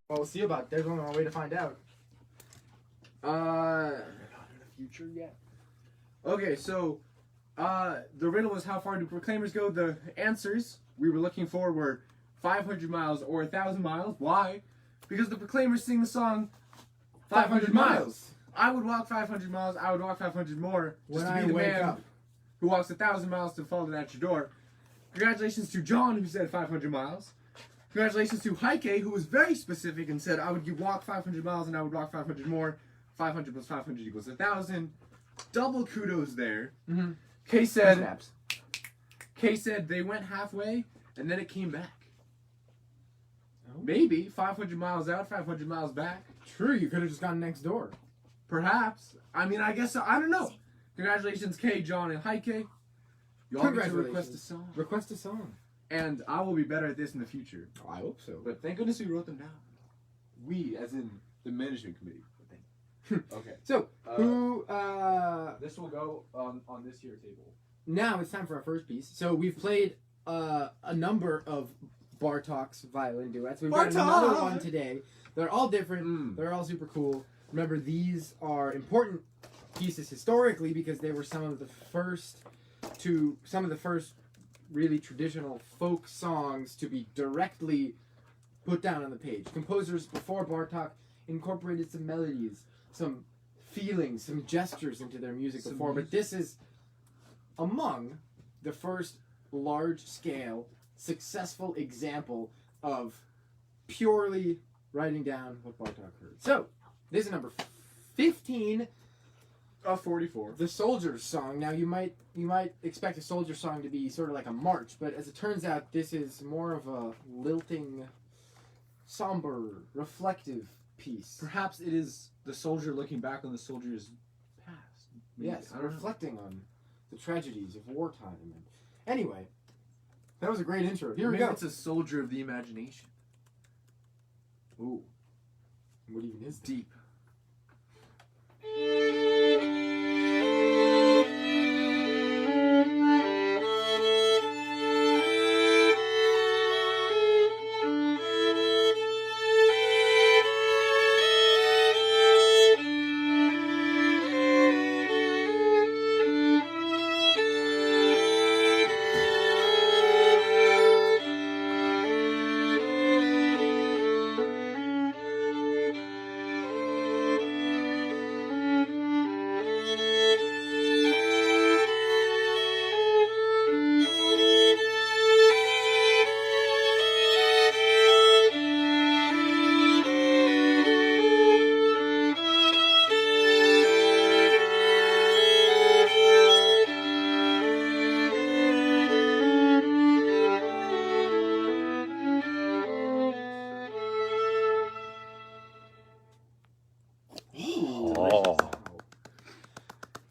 Well, we'll see about. There's only one way to find out. Not in the future yet. Okay, so the riddle was how far do Proclaimers go? The answers we were looking for were 500 miles or 1,000 miles. Why? Because the Proclaimers sing the song 500 miles. I would walk 500 miles. I would walk 500 more just When to be I the wake man up. who walks 1,000 miles to fall at your door. Congratulations to John, who said 500 miles. Congratulations to Heike, who was very specific and said I would walk 500 miles and I would walk 500 more. 500 plus 500 equals 1,000. Double kudos there. Mm-hmm. Kay said they went halfway and then it came back. Oh. Maybe 500 miles out, 500 miles back. True, you could have just gone next door. Perhaps. I mean, I guess so. I don't know. Congratulations, Kay, John, and Heike. You all get to request a song. Request a song. And I will be better at this in the future. Oh, I hope so. But thank goodness we wrote them down. We, as in the management committee. Okay. So, who? This will go on this here table. Now it's time for our first piece. So we've played a number of Bartok's violin duets. We've got another one today. They're all different. They're all super cool. Remember, these are important pieces historically because they were some of the first really traditional folk songs to be directly put down on the page. Composers before Bartok incorporated some melodies, some feelings, some gestures into their music before, but this is among the first large-scale, successful example of purely writing down what Bartok heard. So, this is number 15, 44. the Soldier's Song. Now, you might expect a Soldier Song to be sort of like a march, but as it turns out, this is more of a lilting, somber, reflective piece. Perhaps it is the soldier looking back on the soldier's past. Maybe. Yes, I don't know. reflecting on the tragedies of wartime. Anyway, that was a great intro. Here we Maybe go. it's a soldier of the imagination. Ooh, What even is that? deep.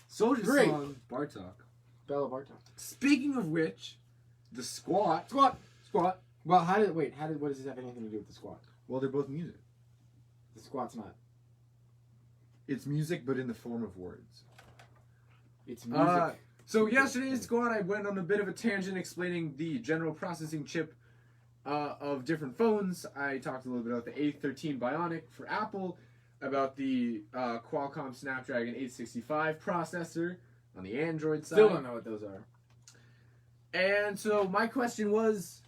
Soldier Great. song, Bartok. Bela Bartok. Speaking of which, the squat. Squat. Well, what does this have anything to do with the squat? Well, they're both music. The squat's not. It's music, but in the form of words. It's music. So yesterday's squad, I went on a bit of a tangent explaining the general processing chip of different phones. I talked a little bit about the A13 Bionic for Apple, about the Qualcomm Snapdragon 865 processor on the Android side. Still don't know what those are. And so my question was,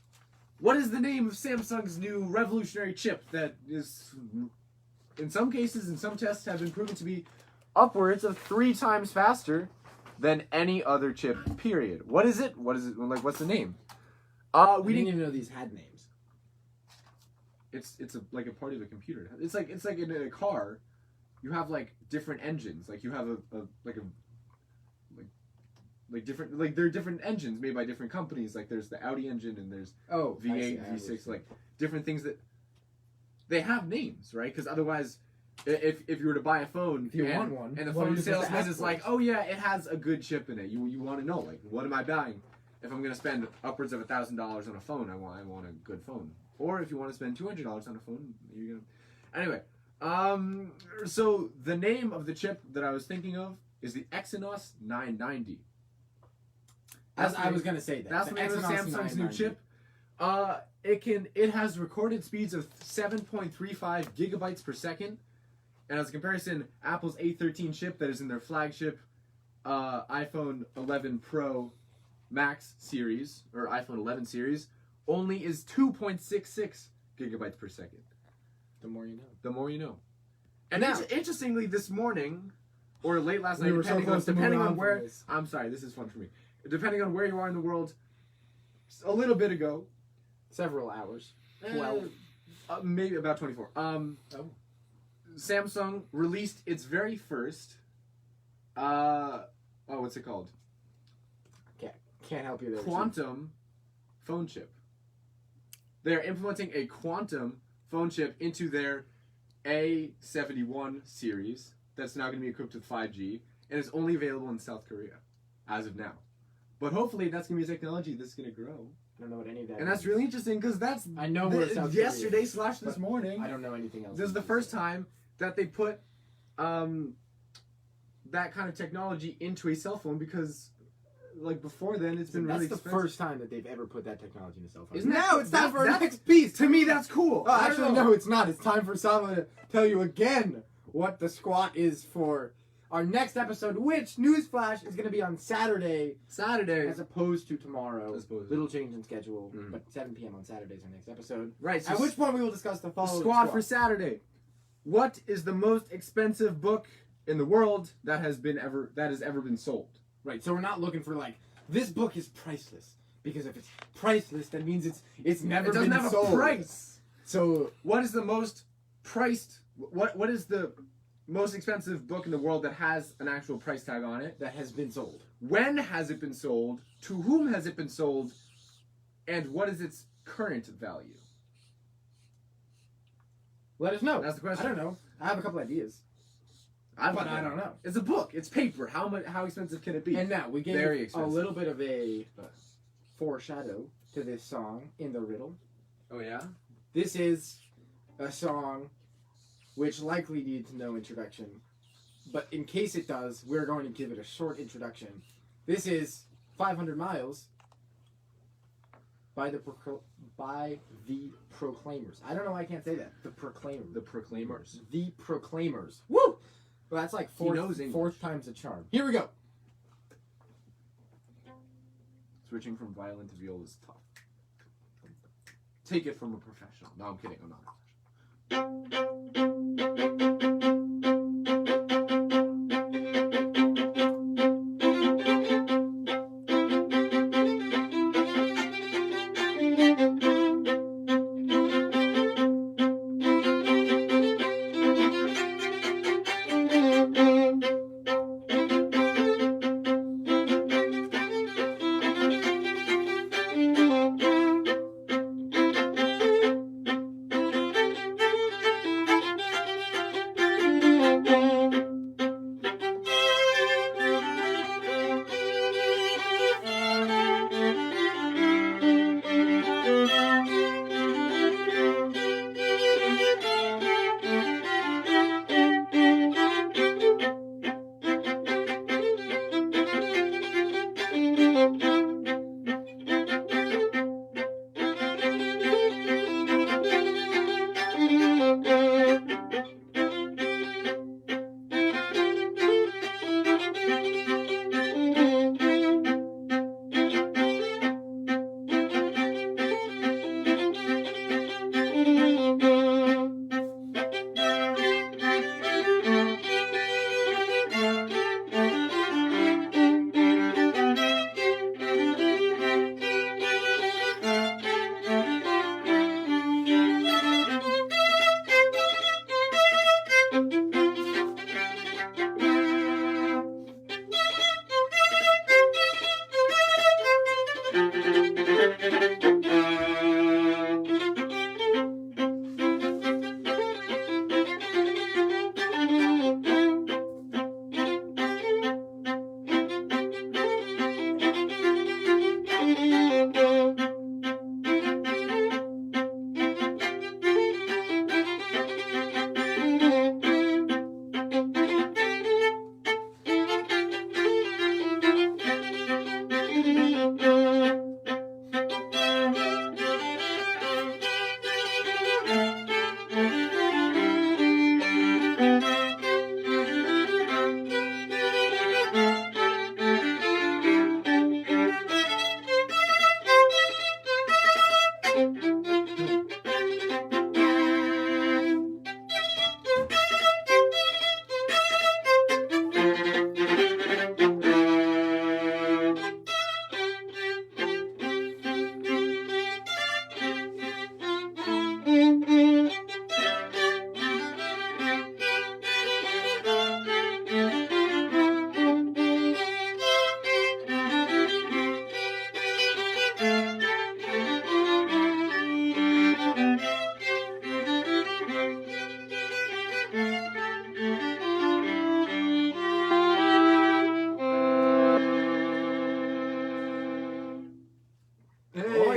what is the name of Samsung's new revolutionary chip that is, in some cases, in some tests, have been proven to be upwards of 3 times faster than any other chip, period. What is it? What's the name? We didn't even know these had names. It's like a part of a computer. It's like in a car, you have like different engines. Like you have there are different engines made by different companies. Like there's the Audi engine and there's V8, V6, like different things that they have names, right? Because otherwise, if you were to buy a phone want one, and the what are phone you supposed to salesman ask is for? like, oh yeah, it has a good chip in it. You want to know, like, what am I buying? If I'm gonna spend upwards of $1,000 on a phone, I want a good phone. Or if you want to spend $200 on a phone, you're gonna. Anyway, so the name of the chip that I was thinking of is the Exynos 990. I was gonna say that. That's the name of Samsung's new chip. It has recorded speeds of 7.35 gigabytes per second, and as a comparison, Apple's A13 chip that is in their flagship iPhone 11 Pro Max series or iPhone 11 series only is 2.66 gigabytes per second. The more you know. The more you know. And Now- interestingly, this morning or late last We night, were so close to depending moving on on where from this. I'm sorry, this is fun for me. Depending on where you are in the world, a little bit ago, Several hours. maybe about 24. Samsung released its very first. What's it called? Can't help you there. Quantum phone chip. They're implementing a quantum phone chip into their A71 series that's now going to be equipped with 5G and is only available in South Korea as of now. But hopefully that's going to be a technology that's going to grow. I don't know what any of that And that's means. really interesting because that's I know where South Korea yesterday is, / this morning. I don't know anything else. This is the first time that they put that kind of technology into a cell phone because, like, before then it's been That's really the expensive. first time that they've ever put that technology in a cell phone. Isn't that- now it's time for our that- next piece. To me, that's cool. Oh, I don't actually, know. no, it's not. It's time for Sava to tell you again what the squat is for our next episode, which, newsflash, is going to be on Saturday Saturday. as opposed to tomorrow. As opposed to- Little change in schedule, Mhm. but 7 p.m. on Saturday is our next episode. Right. So At which point we will discuss the the following squad for Saturday. What is the most expensive book in the world that has ever been sold? Right, so we're not looking for, like, this book is priceless. Because if it's priceless, that means it's never It doesn't been have sold. a price. So, What is the most priced? What is the most expensive book in the world that has an actual price tag on it? that has been sold. When has it been sold? To whom has it been sold? And what is its current value? Let us know. That's the question. I don't know. I have a couple ideas. But I don't know. It's a book. It's paper. How expensive can it be? And now we gave Very a expensive. little bit of a foreshadow to this song in the riddle. Oh yeah. This is a song which likely needs no introduction, but in case it does, we're going to give it a short introduction. This is 500 Miles by the Proclaimers. I don't know why I can't say that. The Proclaimers. The Proclaimers. The Proclaimers. Woo! Well, that's like knows English. fourth time's a charm. Here we go. Switching from violin to viola is tough. Take it from a professional. No, I'm kidding. I'm not a professional.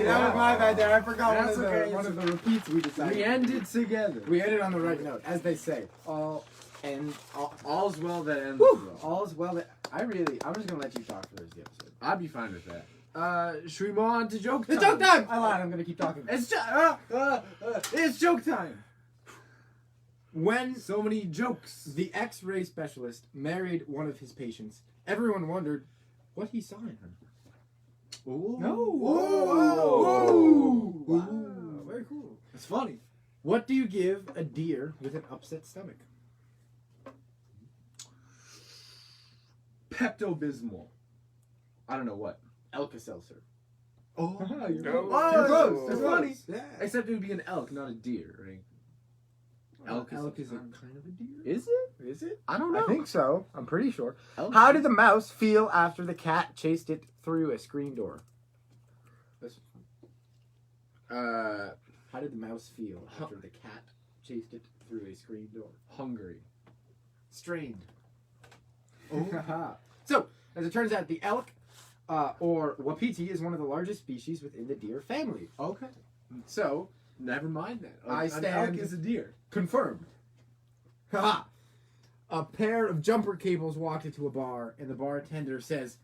Sorry, that was my bad there. I forgot That's okay. one of the repeats we decided. We ended together. We ended on the right note, as they say. All's well that ends Woo! well. All's well. I'm just gonna let you talk for the rest of the episode. I'd be fine with that. Should we move on to joke time? It's joke time! I lied. I'm gonna keep talking. It's joke time. When So many jokes. the X-ray specialist married one of his patients, everyone wondered what he saw in her. Ooh. No. Whoa. Wow. Very cool. It's funny. What do you give a deer with an upset stomach? Pepto-Bismol. I don't know what. Alka-Seltzer. Oh, you're you're close. It's You're funny. close. Yeah. Except it would be an elk, not a deer, right? Elk is a a- kind of a deer. Is it? Is it? I don't know. I think so. I'm pretty sure. Elk. How did the mouse feel after the cat chased it through a screen door? How did the mouse feel after the cat chased it through a screen door? Hungry. Strained. Oh. So, as it turns out, the elk, or wapiti, is one of the largest species within the deer family. Okay. So, Never mind that. I An stand- elk is a deer. confirmed. Haha. A pair of jumper cables walked into a bar, and the bartender says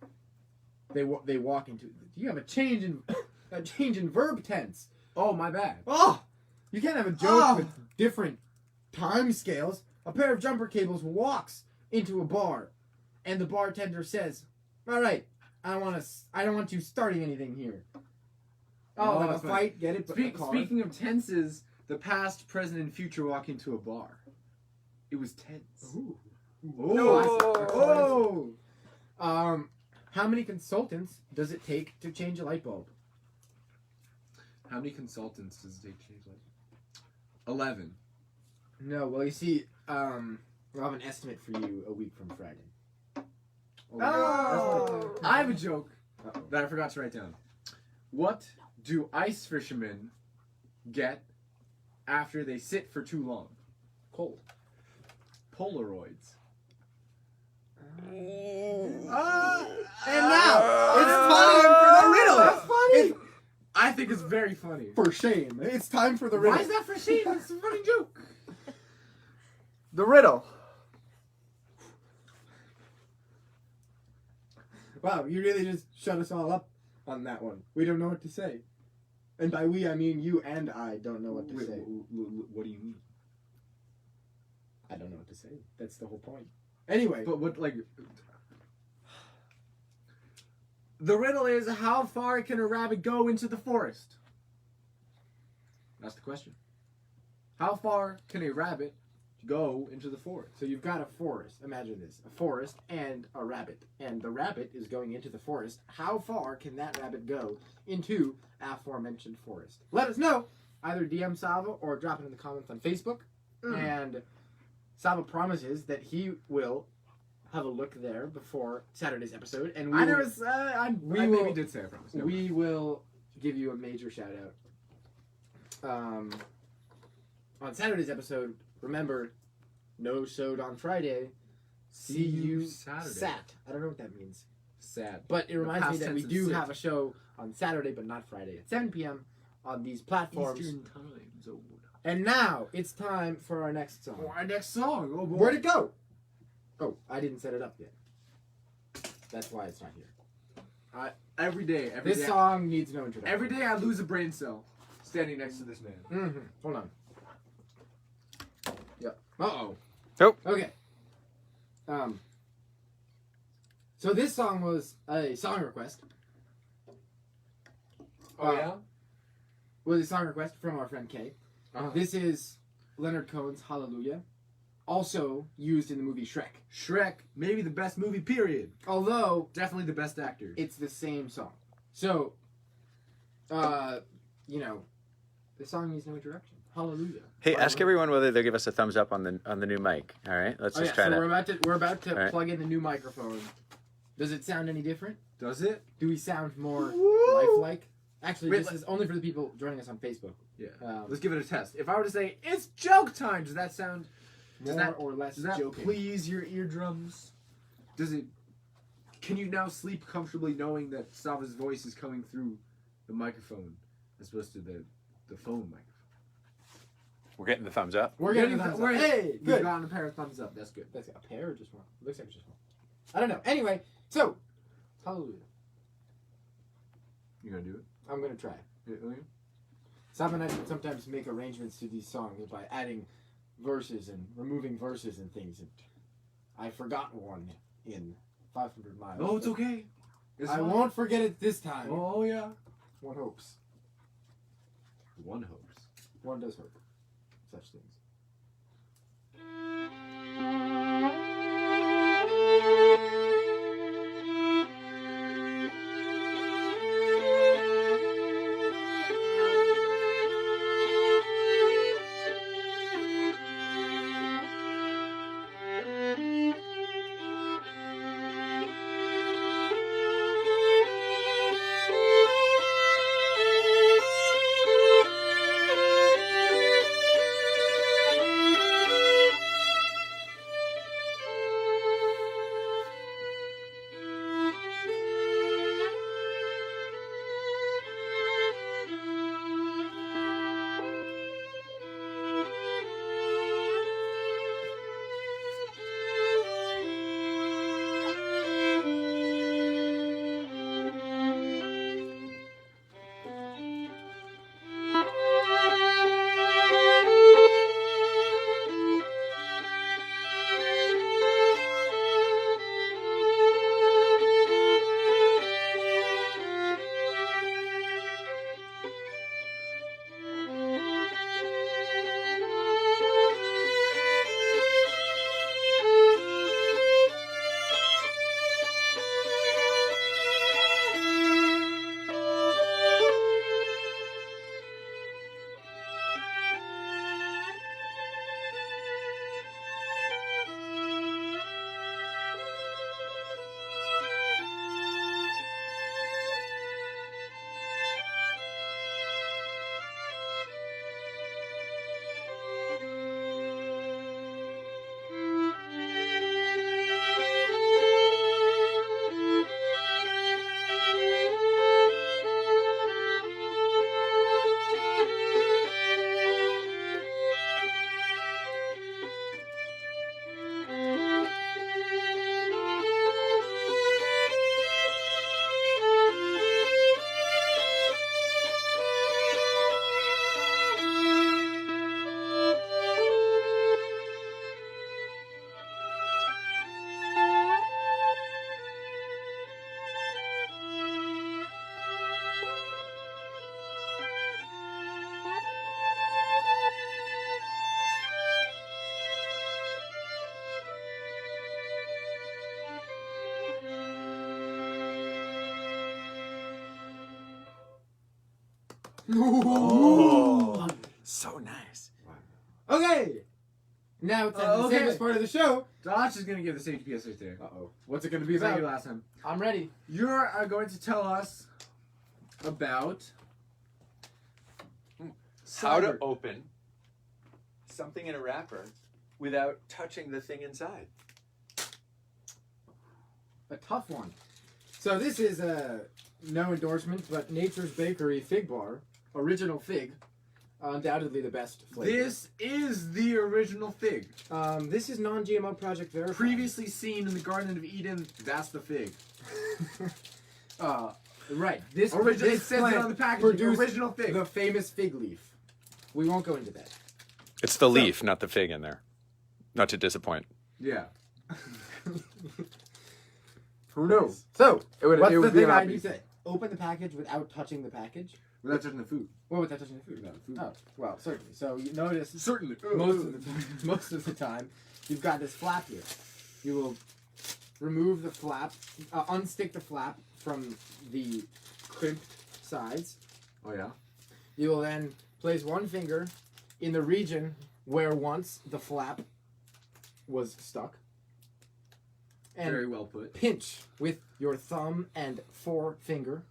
they walk into. You have a change in verb tense. Oh, my bad. Oh, you can't have a joke Oh. with different time scales. A pair of jumper cables walks into a bar, and the bartender says, "All right, I don't want you starting anything here." Oh, like a that's fine. fight? Get it? Speaking of tenses, the past, present, and future walk into a bar. It was tense. Ooh. Oh. How many consultants does it take to change a light bulb? How many consultants does it take to change light? 11. No, well, you see, we'll have an estimate for you a week from Friday. Oh. I have a joke Uh-oh. that I forgot to write down. What do ice fishermen get after they sit for too long? Cold. Polaroids. And now, it's time for the riddle! That's funny! It's- I think it's very funny. For shame. It's time for the riddle. Why is that for shame? It's a funny joke. The riddle. Wow, you really just shut us all up on that one. We don't know what to say. And by we, I mean you and I don't know what to Wait, say. what do you mean? I don't know what to say. That's the whole point. Anyway. But what, like... The riddle is, how far can a rabbit go into the forest? That's the question. How far can a rabbit go into the forest? So you've got a forest. Imagine this. A forest and a rabbit. And the rabbit is going into the forest. How far can that rabbit go into aforementioned forest? Let us know. Either DM Salva or drop it in the comments on Facebook. And Salva promises that he will have a look there before Saturday's episode. And we I will, never said... I will- maybe did say I promise. Never mind. we will give you a major shout out. On Saturday's episode, remember, no showed on Friday. See you Saturday. Sat. I don't know what that means. Sad. But it The reminds me past that we tense of do sit. have a show on Saturday, but not Friday, at 7 p.m. on these platforms. Eastern time zone. And now it's time for our next song. For our next song. Oh, boy. Where'd it go? Oh, I didn't set it up yet. That's why it's not here. Every day. This song needs no introduction. Every day I lose a brain cell standing next to this man. Mm-hmm. Hold on. Yep. Uh-oh. Nope. Okay. So this song was a song request. Was a song request from our friend Kay. Uh-huh. This is Leonard Cohen's Hallelujah, also used in the movie Shrek. Shrek, maybe the best movie, period. Although Definitely the best actor. it's the same song. So, you know, the song needs no introduction. Hallelujah. Hey, ask everyone whether they'll give us a thumbs up on the new mic. All right, let's Oh, just yeah, try so that. we're about to All right. plug in the new microphone. Does it sound any different? Does it? Do we sound more Woo! lifelike? Actually, Wait, this is only for the people joining us on Facebook. Yeah. Um, Let's give it a test. If I were to say, it's joke time, does that sound... more that- or less Does that joking. please your eardrums? Does it... Can you now sleep comfortably knowing that Sava's voice is coming through the microphone? as opposed to the phone microphone. We're getting the thumbs up. We're getting thumbs up. Hey, We've good. gotten a pair of thumbs up. That's good. That's a pair or just one? Looks like it's just one. I don't know. Anyway, so hallelujah. You gonna do it? I'm gonna try. William? Sam and I would sometimes make arrangements to these songs by adding verses and removing verses and things. And I forgot one in 500 Miles. No, it's okay. It's I fine. won't forget it this time. Oh yeah. One hopes. One hopes. One does hope. Such things. Oh, so nice. Okay. Now it's the Okay. safest part of the show. Josh is gonna give the safety PS right there. Uh-oh. What's it going to be It's like about? you last time. I'm ready. You're going to tell us about How to cyber- open something in a wrapper without touching the thing inside. A tough one. So this is no endorsement, but Nature's Bakery Fig Bar, original fig, undoubtedly the best flavor. This is the original fig. This is non-GMO Project Verified. Previously seen in the Garden of Eden, that's the fig. Right. This Original, it this says it plant on the packaging. produced Original fig. the famous fig leaf. We won't go into that. It's the leaf, not the fig in there. Not to disappoint. Yeah. Who knows? So, What's the thing I need to say? Open the package without touching the package? Without touching the food. Well, without touching the food. Without the food. Oh, well, certainly. So you notice Certainly. most of the time, you've got this flap here. You will remove the flap, unstick the flap from the crimped sides. Oh, yeah? You will then place one finger in the region where once the flap was stuck. And Very well put. pinch with your thumb and forefinger.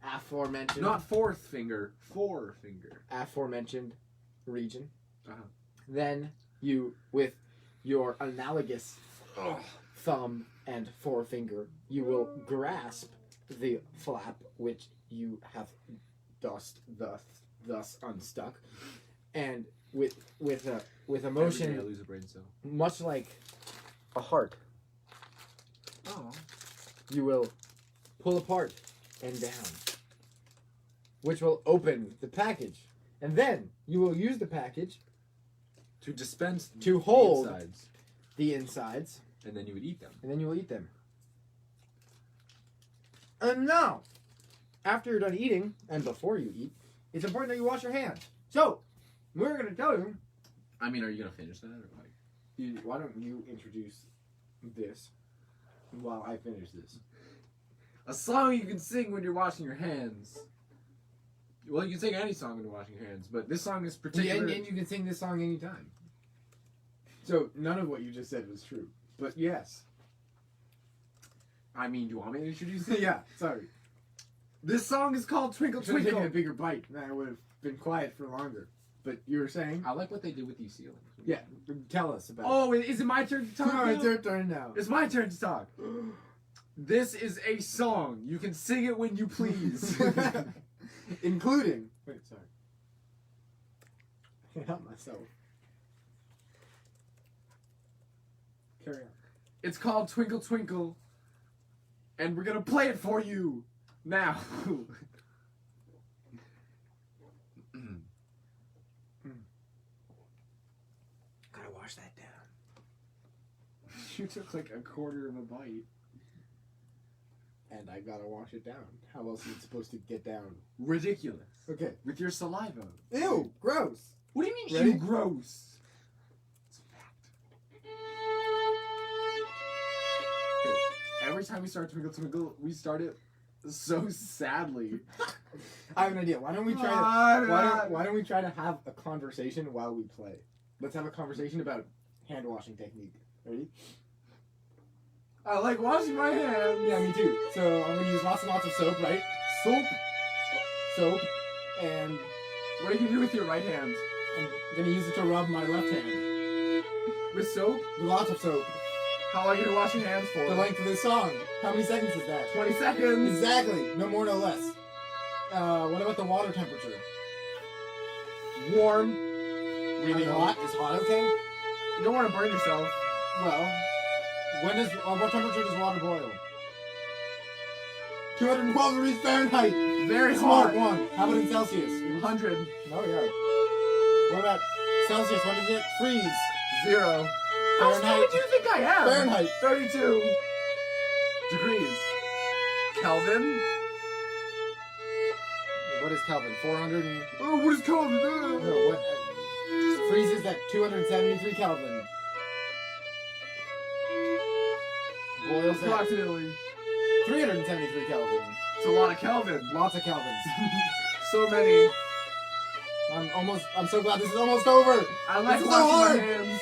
Aforementioned. Not fourth finger, forefinger. Aforementioned region. Uh-huh. Then you, with your analogous thumb and forefinger, you will grasp the flap which you have thus unstuck, and with a Every day I emotion lose a brain cell. much like a heart, Oh. you will pull apart and down, which will open the package, and then you will use the package To dispense to hold the insides, the insides, and then you would eat them. and then you will eat them. And now, after you're done eating, and before you eat, it's important that you wash your hands. So, we're going to tell you, I mean, are you gonna finish that or like? why don't you introduce this while I finish this? A song you can sing when you're washing your hands. Well, you can sing any song when you're washing your hands, but this song is particular. And you can sing this song anytime. So, none of what you just said was true. But yes. I mean, do you want me to introduce it? Yeah, sorry. This song is called Twinkle Should have taken a Twinkle. bigger bite, and I would have been quiet for longer. But you were saying? I like what they did with these ceilings. Yeah, tell us about Oh, is it my turn to talk? Come on, now? it's your turn now. It's my turn to talk. This is a song. You can sing it when you please. Including. Wait, sorry. I can't help myself. Carry on. It's called Twinkle Twinkle, and we're gonna play it for you now. Gotta wash that down. You took like a quarter of a bite. And I gotta wash it down. How else is it supposed to get down? Ridiculous. Okay. With your saliva. Ew, gross. What do you mean, Ready? you gross? It's a fact. Every time we start Twinkle Twinkle, we start it so sadly. I have an idea. Why don't we try to why don't we try to have a conversation while we play? Let's have a conversation about hand washing technique. Ready? I like washing my hands. Yeah, me too. So I'm gonna use lots and lots of soap, right? Soap, and What are you gonna do with your right hand? I'm gonna use it to rub my left hand. With soap? Lots of soap. How long are you gonna wash your hands for? The length of this song. How many seconds is that? 20 seconds. Exactly. No more, no less. What about the water temperature? Warm. Really hot? Is hot okay? You don't want to burn yourself. Well, what temperature does water boil? 212 degrees Fahrenheit. Very Smart hot. one. How about in Celsius? 100. Oh yeah. What about Celsius? When does it freeze? 0. How Fahrenheit. smart do you think I am? Fahrenheit. 32 degrees. Kelvin. What is Kelvin? 400 and... Oh, what is Kelvin? No, what? Freezes at 273 Kelvin. Boils at Approximately. 373 Kelvin. It's a lot of Kelvin. Lots of Kelvins. So many. I'm so glad this is almost over. I like This is washing so hard. my hands.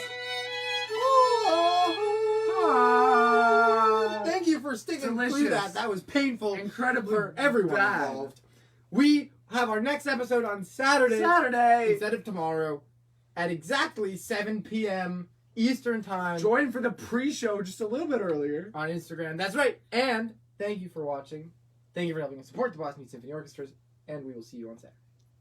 Thank you for sticking through Delicious. that. That was painful Incredibly for everyone bad. involved. We have our next episode on Saturday Saturday. instead of tomorrow at exactly 7 p.m. Eastern Time Join for the pre-show just a little bit earlier. on Instagram. That's right. And thank you for watching. Thank you for helping us support the Boston Youth Symphony Orchestras. And we will see you on Saturday.